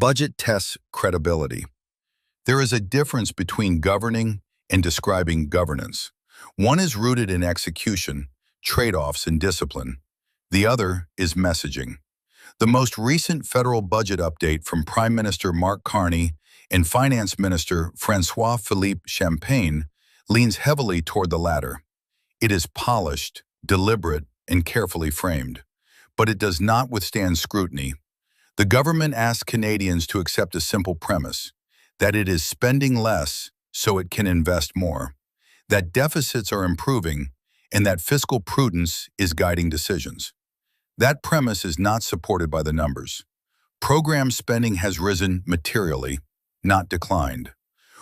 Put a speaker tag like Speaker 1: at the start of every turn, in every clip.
Speaker 1: Budget tests credibility. There is a difference between governing and describing governance. One is rooted in execution, trade-offs, and discipline. The other is messaging. The most recent federal budget update from Prime Minister Mark Carney and Finance Minister François-Philippe Champagne leans heavily toward the latter. It is polished, deliberate, and carefully framed, but it does not withstand scrutiny. The government asks Canadians to accept a simple premise, that it is spending less so it can invest more, that deficits are improving, and that fiscal prudence is guiding decisions. That premise is not supported by the numbers. Program spending has risen materially, not declined.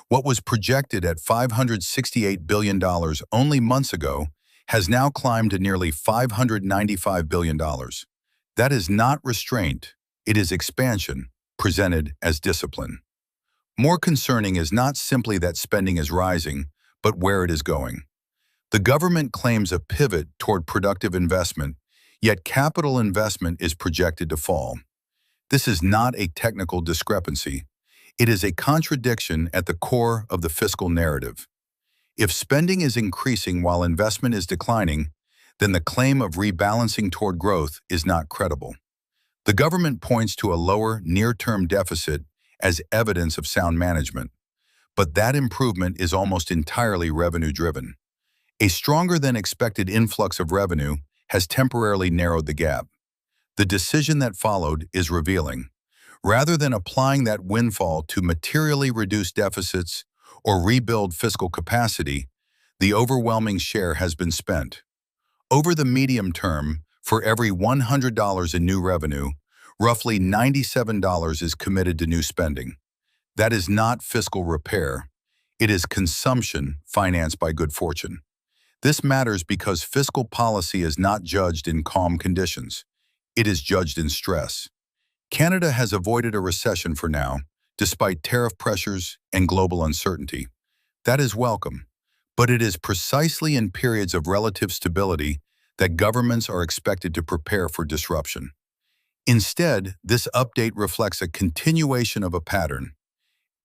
Speaker 1: What was projected at $568 billion only months ago has now climbed to nearly $595 billion. That is not restraint, it is expansion, presented as discipline. More concerning is not simply that spending is rising, but where it is going. The government claims a pivot toward productive investment, yet capital investment is projected to fall. This is not a technical discrepancy. It is a contradiction at the core of the fiscal narrative. If spending is increasing while investment is declining, then the claim of rebalancing toward growth is not credible. The government points to a lower near-term deficit as evidence of sound management, but that improvement is almost entirely revenue-driven. A stronger-than-expected influx of revenue has temporarily narrowed the gap. The decision that followed is revealing. Rather than applying that windfall to materially reduce deficits or rebuild fiscal capacity, the overwhelming share has been spent. Over the medium term, for every $100 in new revenue, roughly $97 is committed to new spending. That is not fiscal repair. It is consumption financed by good fortune. This matters because fiscal policy is not judged in calm conditions. It is judged in stress. Canada has avoided a recession for now, despite tariff pressures and global uncertainty. That is welcome, but it is precisely in periods of relative stability that governments are expected to prepare for disruption. Instead, this update reflects a continuation of a pattern.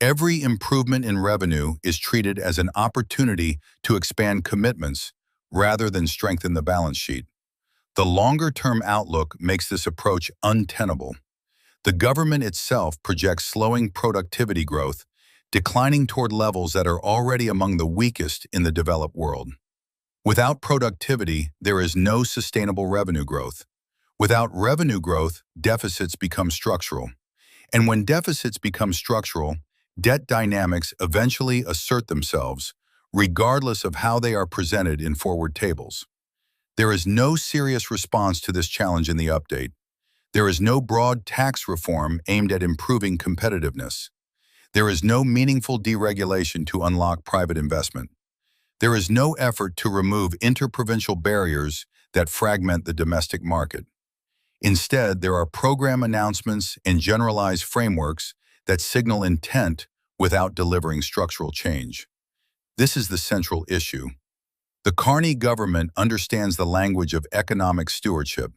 Speaker 1: Every improvement in revenue is treated as an opportunity to expand commitments rather than strengthen the balance sheet. The longer-term outlook makes this approach untenable. The government itself projects slowing productivity growth, declining toward levels that are already among the weakest in the developed world. Without productivity, there is no sustainable revenue growth. Without revenue growth, deficits become structural. And when deficits become structural, debt dynamics eventually assert themselves, regardless of how they are presented in forward tables. There is no serious response to this challenge in the update. There is no broad tax reform aimed at improving competitiveness. There is no meaningful deregulation to unlock private investment. There is no effort to remove interprovincial barriers that fragment the domestic market. Instead, there are program announcements and generalized frameworks that signal intent without delivering structural change. This is the central issue. The Carney government understands the language of economic stewardship.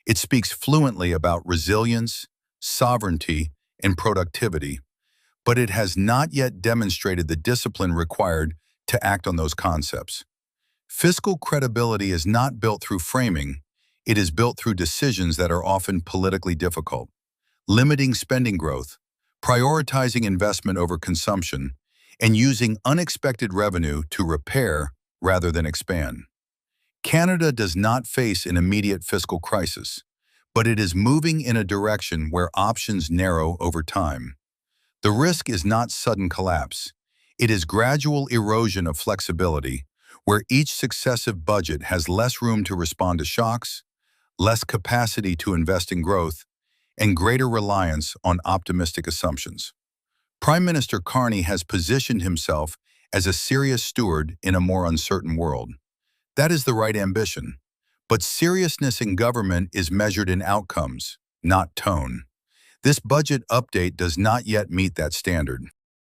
Speaker 1: It speaks fluently about resilience, sovereignty, and productivity, but it has not yet demonstrated the discipline required to act on those concepts. Fiscal credibility is not built through framing, it is built through decisions that are often politically difficult. Limiting spending growth, prioritizing investment over consumption, and using unexpected revenue to repair rather than expand. Canada does not face an immediate fiscal crisis, but it is moving in a direction where options narrow over time. The risk is not sudden collapse. It is gradual erosion of flexibility, where each successive budget has less room to respond to shocks, less capacity to invest in growth, and greater reliance on optimistic assumptions. Prime Minister Carney has positioned himself as a serious steward in a more uncertain world. That is the right ambition, but seriousness in government is measured in outcomes, not tone. This budget update does not yet meet that standard.